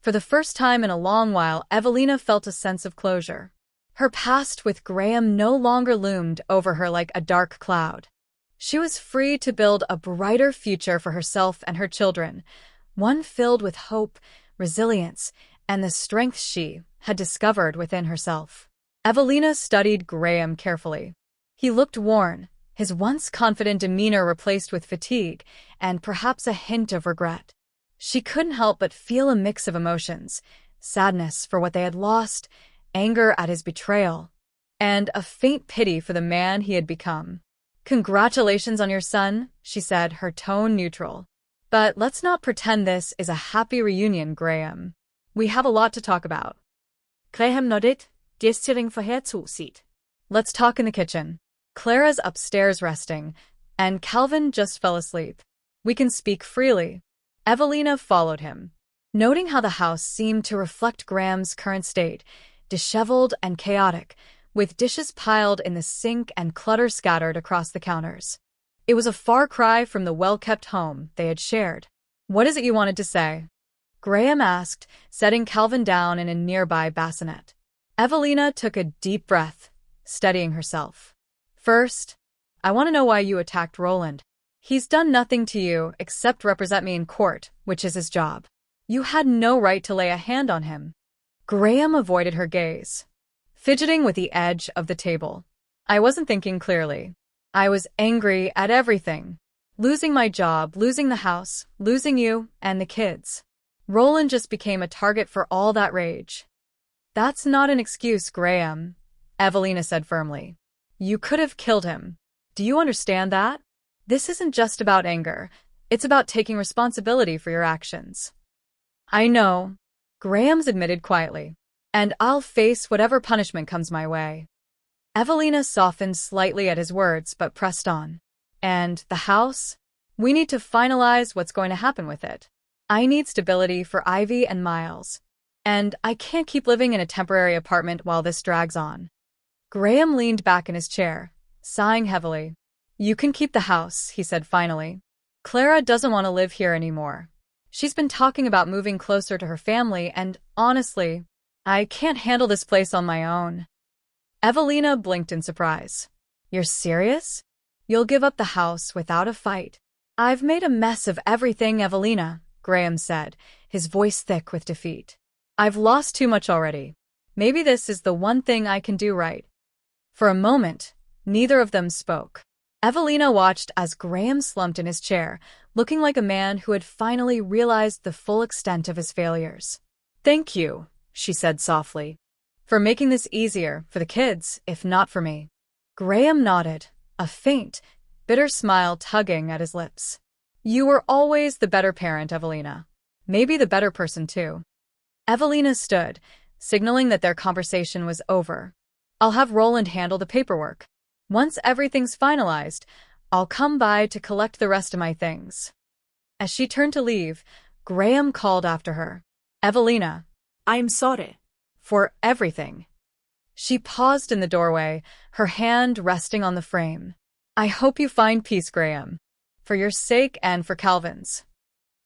For the first time in a long while, Evelina felt a sense of closure. Her past with Graham no longer loomed over her like a dark cloud. She was free to build a brighter future for herself and her children, one filled with hope, resilience, and the strength she had discovered within herself. Evelina studied Graham carefully. He looked worn, his once confident demeanor replaced with fatigue and perhaps a hint of regret. She couldn't help but feel a mix of emotions, sadness for what they had lost, anger at his betrayal, and a faint pity for the man he had become. "Congratulations on your son," she said, her tone neutral. "But let's not pretend this is a happy reunion, Graham. We have a lot to talk about." Graham nodded, gesturing for her to seat. "Let's talk in the kitchen. Clara's upstairs resting, and Calvin just fell asleep. We can speak freely." Evelina followed him, noting how the house seemed to reflect Graham's current state, disheveled and chaotic, with dishes piled in the sink and clutter scattered across the counters. It was a far cry from the well-kept home they had shared. "What is it you wanted to say?" Graham asked, setting Calvin down in a nearby bassinet. Evelina took a deep breath, steadying herself. "First, I want to know why you attacked Roland. He's done nothing to you except represent me in court, which is his job. You had no right to lay a hand on him." Graham avoided her gaze, fidgeting with the edge of the table. "I wasn't thinking clearly. I was angry at everything. Losing my job, losing the house, losing you, and the kids. Roland just became a target for all that rage." "That's not an excuse, Graham," Evelina said firmly. "You could have killed him. Do you understand that? This isn't just about anger. It's about taking responsibility for your actions." "I know," Graham's admitted quietly, "and I'll face whatever punishment comes my way." Evelina softened slightly at his words but pressed on. "And the house? We need to finalize what's going to happen with it. I need stability for Ivy and Miles. And I can't keep living in a temporary apartment while this drags on." Graham leaned back in his chair, sighing heavily. "You can keep the house," he said finally. "Clara doesn't want to live here anymore. She's been talking about moving closer to her family, and honestly, I can't handle this place on my own." Evelina blinked in surprise. "You're serious? You'll give up the house without a fight?" "I've made a mess of everything, Evelina," Graham said, his voice thick with defeat. "I've lost too much already. Maybe this is the one thing I can do right." For a moment, neither of them spoke. Evelina watched as Graham slumped in his chair, looking like a man who had finally realized the full extent of his failures. "Thank you," she said softly, "for making this easier for the kids, if not for me." Graham nodded, a faint, bitter smile tugging at his lips. "You were always the better parent, Evelina. Maybe the better person, too." Evelina stood, signaling that their conversation was over. "I'll have Roland handle the paperwork. Once everything's finalized, I'll come by to collect the rest of my things." As she turned to leave, Graham called after her. "Evelina." "I'm sorry." "For everything." She paused in the doorway, her hand resting on the frame. "I hope you find peace, Graham. For your sake and for Calvin's."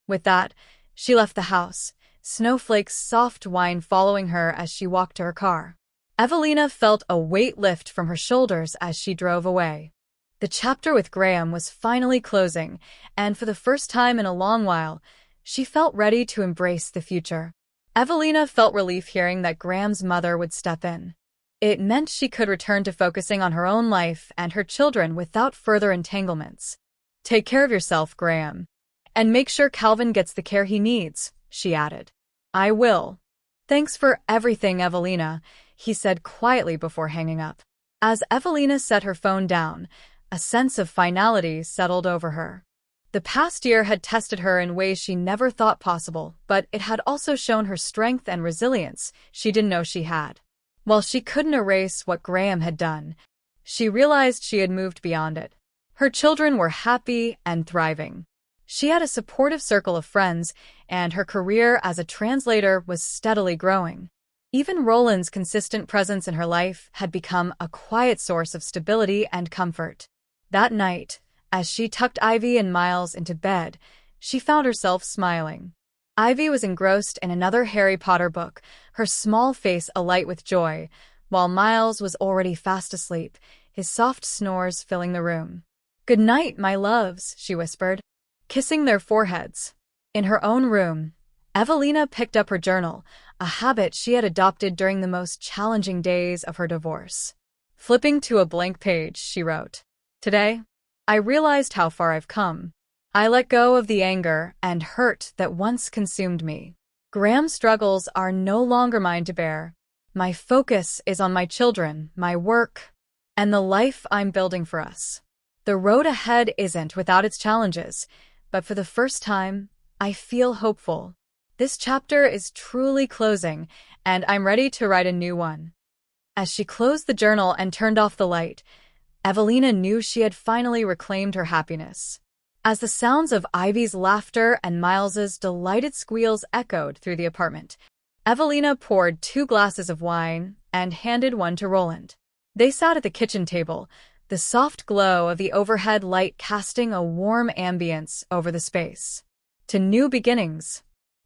With that, she left the house, Snowflake's soft whine following her as she walked to her car. Evelina felt a weight lift from her shoulders as she drove away. The chapter with Graham was finally closing, and for the first time in a long while, she felt ready to embrace the future. Evelina felt relief hearing that Graham's mother would step in. It meant she could return to focusing on her own life and her children without further entanglements. "Take care of yourself, Graham. And make sure Calvin gets the care he needs," she added. "I will." "Thanks for everything, Evelina," he said quietly before hanging up. As Evelina set her phone down, a sense of finality settled over her. The past year had tested her in ways she never thought possible, but it had also shown her strength and resilience she didn't know she had. While she couldn't erase what Graham had done, she realized she had moved beyond it. Her children were happy and thriving. She had a supportive circle of friends, and her career as a translator was steadily growing. Even Roland's consistent presence in her life had become a quiet source of stability and comfort. That night, as she tucked Ivy and Miles into bed, she found herself smiling. Ivy was engrossed in another Harry Potter book, her small face alight with joy, while Miles was already fast asleep, his soft snores filling the room. "Good night, my loves," she whispered, kissing their foreheads. In her own room, Evelina picked up her journal, a habit she had adopted during the most challenging days of her divorce. Flipping to a blank page, she wrote, "Today, I realized how far I've come. I let go of the anger and hurt that once consumed me. Graham's struggles are no longer mine to bear. My focus is on my children, my work, and the life I'm building for us. The road ahead isn't without its challenges, but for the first time, I feel hopeful. This chapter is truly closing, and I'm ready to write a new one." As she closed the journal and turned off the light, Evelina knew she had finally reclaimed her happiness. As the sounds of Ivy's laughter and Miles's delighted squeals echoed through the apartment, Evelina poured 2 glasses of wine and handed one to Roland. They sat at the kitchen table, the soft glow of the overhead light casting a warm ambience over the space. "To new beginnings,"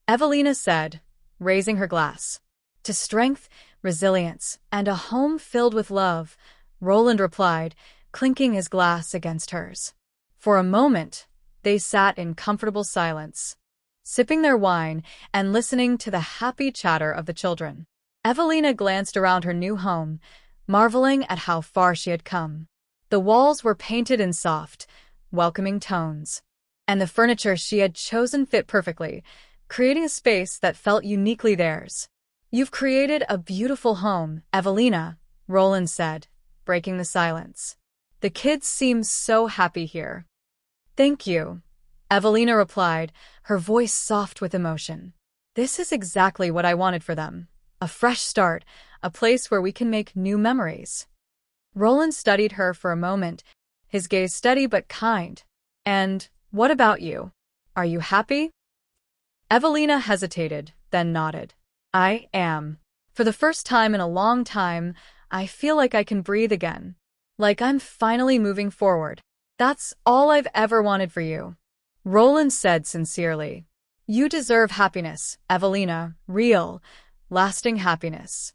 Evelina said, raising her glass. "To strength, resilience, and a home filled with love," Roland replied, clinking his glass against hers. For a moment, they sat in comfortable silence, sipping their wine and listening to the happy chatter of the children. Evelina glanced around her new home, marveling at how far she had come. The walls were painted in soft, welcoming tones, and the furniture she had chosen fit perfectly, creating a space that felt uniquely theirs. "You've created a beautiful home, Evelina," Roland said, breaking the silence. "The kids seem so happy here." "Thank you," Evelina replied, her voice soft with emotion. "This is exactly what I wanted for them. A fresh start, a place where we can make new memories." Roland studied her for a moment, his gaze steady but kind. "And what about you? Are you happy?" Evelina hesitated, then nodded. "I am. For the first time in a long time, I feel like I can breathe again. Like I'm finally moving forward. That's all I've ever wanted for you," Roland said sincerely. "You deserve happiness, Evelina, real, lasting happiness."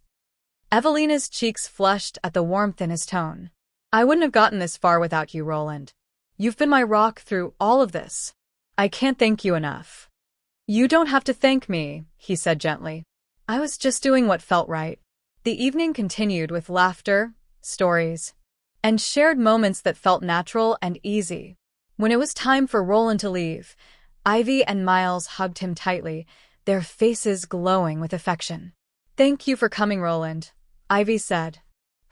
Evelina's cheeks flushed at the warmth in his tone. "I wouldn't have gotten this far without you, Roland. You've been my rock through all of this. I can't thank you enough." "You don't have to thank me," he said gently. "I was just doing what felt right." The evening continued with laughter, stories, and shared moments that felt natural and easy. When it was time for Roland to leave, Ivy and Miles hugged him tightly, their faces glowing with affection. "Thank you for coming, Roland," Ivy said,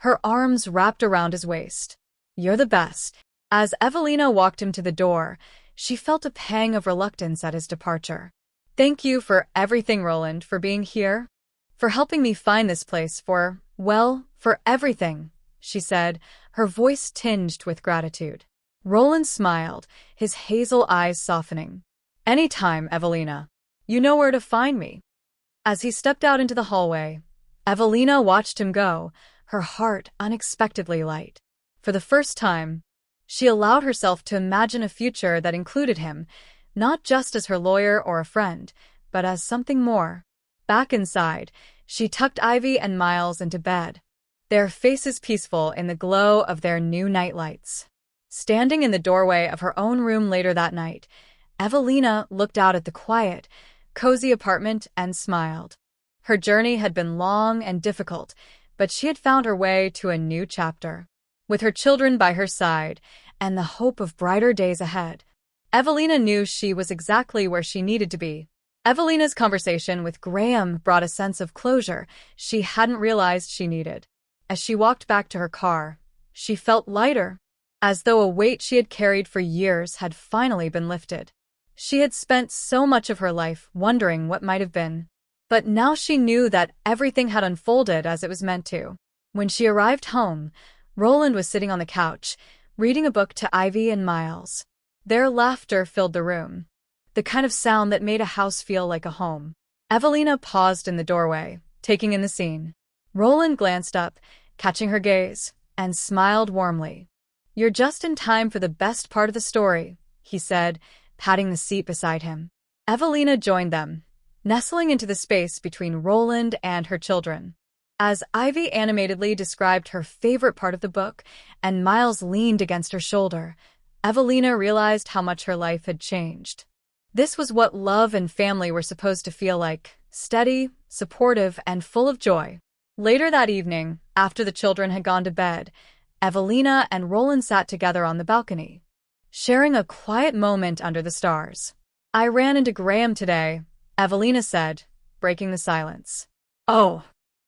her arms wrapped around his waist. "You're the best." As Evelina walked him to the door, she felt a pang of reluctance at his departure. "Thank you for everything, Roland, for being here, for helping me find this place, for everything," she said, her voice tinged with gratitude. Roland smiled, his hazel eyes softening. "Anytime, Evelina. You know where to find me." As he stepped out into the hallway, Evelina watched him go, her heart unexpectedly light. For the first time, she allowed herself to imagine a future that included him, not just as her lawyer or a friend, but as something more. Back inside, she tucked Ivy and Miles into bed, their faces peaceful in the glow of their new nightlights. Standing in the doorway of her own room later that night, Evelina looked out at the quiet, cozy apartment and smiled. Her journey had been long and difficult, but she had found her way to a new chapter. With her children by her side and the hope of brighter days ahead, Evelina knew she was exactly where she needed to be. Evelina's conversation with Graham brought a sense of closure she hadn't realized she needed. As she walked back to her car, she felt lighter, as though a weight she had carried for years had finally been lifted. She had spent so much of her life wondering what might have been, but now she knew that everything had unfolded as it was meant to. When she arrived home, Roland was sitting on the couch, reading a book to Ivy and Miles. Their laughter filled the room, the kind of sound that made a house feel like a home. Evelina paused in the doorway, taking in the scene. Roland glanced up, catching her gaze, and smiled warmly. "You're just in time for the best part of the story," he said, patting the seat beside him. Evelina joined them, nestling into the space between Roland and her children. As Ivy animatedly described her favorite part of the book, and Miles leaned against her shoulder, Evelina realized how much her life had changed. This was what love and family were supposed to feel like: steady, supportive, and full of joy. Later that evening, after the children had gone to bed, Evelina and Roland sat together on the balcony, sharing a quiet moment under the stars. "I ran into Graham today," Evelina said, breaking the silence. "Oh,"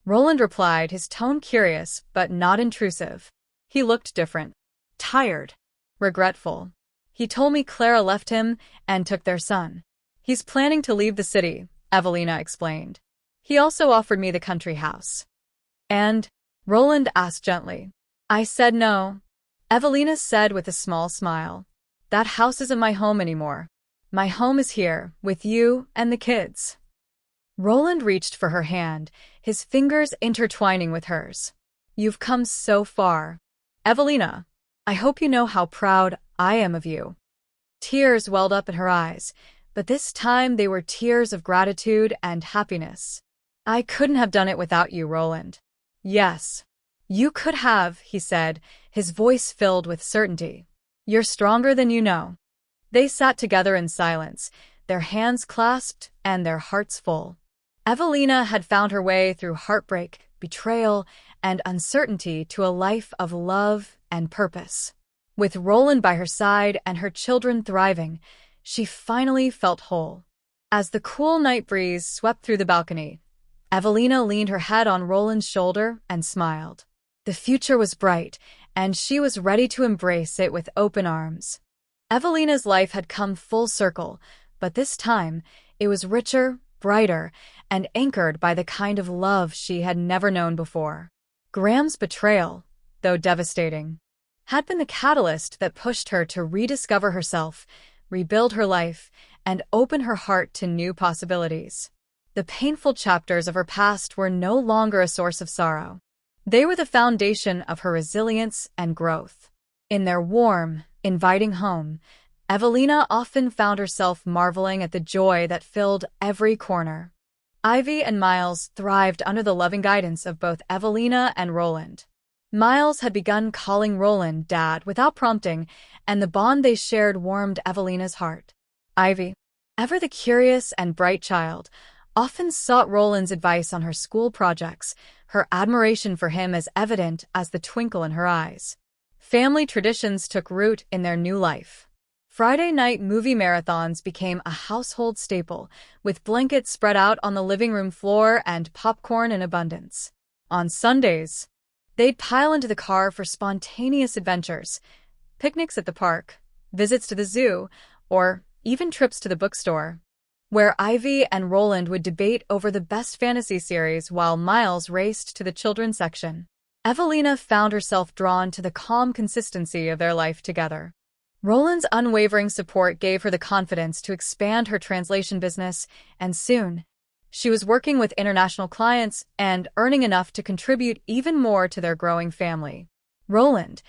Roland replied, his tone curious but not intrusive. He looked different. Tired. Regretful. "He told me Clara left him and took their son. He's planning to leave the city," Evelina explained. "He also offered me the country house." "And?" Roland asked gently. "I said no," Evelina said with a small smile. "That house isn't my home anymore. My home is here, with you and the kids." Roland reached for her hand, his fingers intertwining with hers. "You've come so far. Evelina, I hope you know how proud I am of you." Tears welled up in her eyes, but this time they were tears of gratitude and happiness. "I couldn't have done it without you, Roland." "Yes, you could have," he said, his voice filled with certainty. "You're stronger than you know." They sat together in silence, their hands clasped and their hearts full. Evelina had found her way through heartbreak, betrayal, and uncertainty to a life of love and purpose. With Roland by her side and her children thriving, she finally felt whole. As the cool night breeze swept through the balcony, Evelina leaned her head on Roland's shoulder and smiled. The future was bright, and she was ready to embrace it with open arms. Evelina's life had come full circle, but this time it was richer, brighter, and anchored by the kind of love she had never known before. Graham's betrayal, though devastating, had been the catalyst that pushed her to rediscover herself, rebuild her life, and open her heart to new possibilities. The painful chapters of her past were no longer a source of sorrow. They were the foundation of her resilience and growth. In their warm, inviting home, Evelina often found herself marveling at the joy that filled every corner. Ivy and Miles thrived under the loving guidance of both Evelina and Roland. Miles had begun calling Roland Dad without prompting, and the bond they shared warmed Evelina's heart. Ivy, ever the curious and bright child, often sought Roland's advice on her school projects, her admiration for him as evident as the twinkle in her eyes. Family traditions took root in their new life. Friday night movie marathons became a household staple, with blankets spread out on the living room floor and popcorn in abundance. On Sundays, they'd pile into the car for spontaneous adventures, picnics at the park, visits to the zoo, or even trips to the bookstore, where Ivy and Roland would debate over the best fantasy series while Miles raced to the children's section. Evelina found herself drawn to the calm consistency of their life together. Roland's unwavering support gave her the confidence to expand her translation business, and soon, she was working with international clients and earning enough to contribute even more to their growing family. Roland,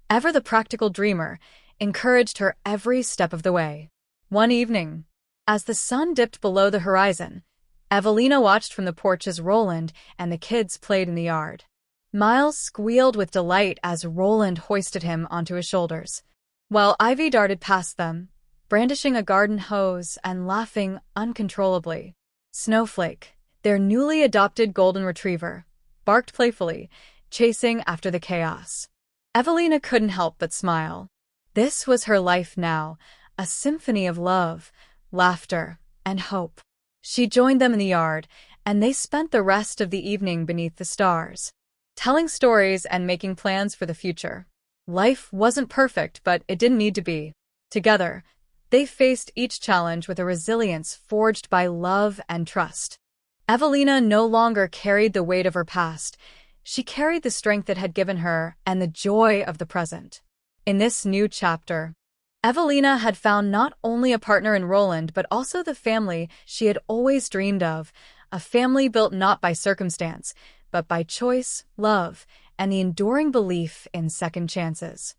ever the practical dreamer, encouraged her every step of the way. One evening, as the sun dipped below the horizon, Evelina watched from the porch as Roland and the kids played in the yard. Miles squealed with delight as Roland hoisted him onto his shoulders, while Ivy darted past them, brandishing a garden hose and laughing uncontrollably. Snowflake, their newly adopted golden retriever, barked playfully, chasing after the chaos. Evelina couldn't help but smile. This was her life now, a symphony of love, laughter, and hope. She joined them in the yard, and they spent the rest of the evening beneath the stars, telling stories and making plans for the future. Life wasn't perfect, but it didn't need to be. Together, they faced each challenge with a resilience forged by love and trust. Evelina no longer carried the weight of her past. She carried the strength it had given her and the joy of the present. In this new chapter, Evelina had found not only a partner in Roland but also the family she had always dreamed of, a family built not by circumstance, but by choice, love, and the enduring belief in second chances.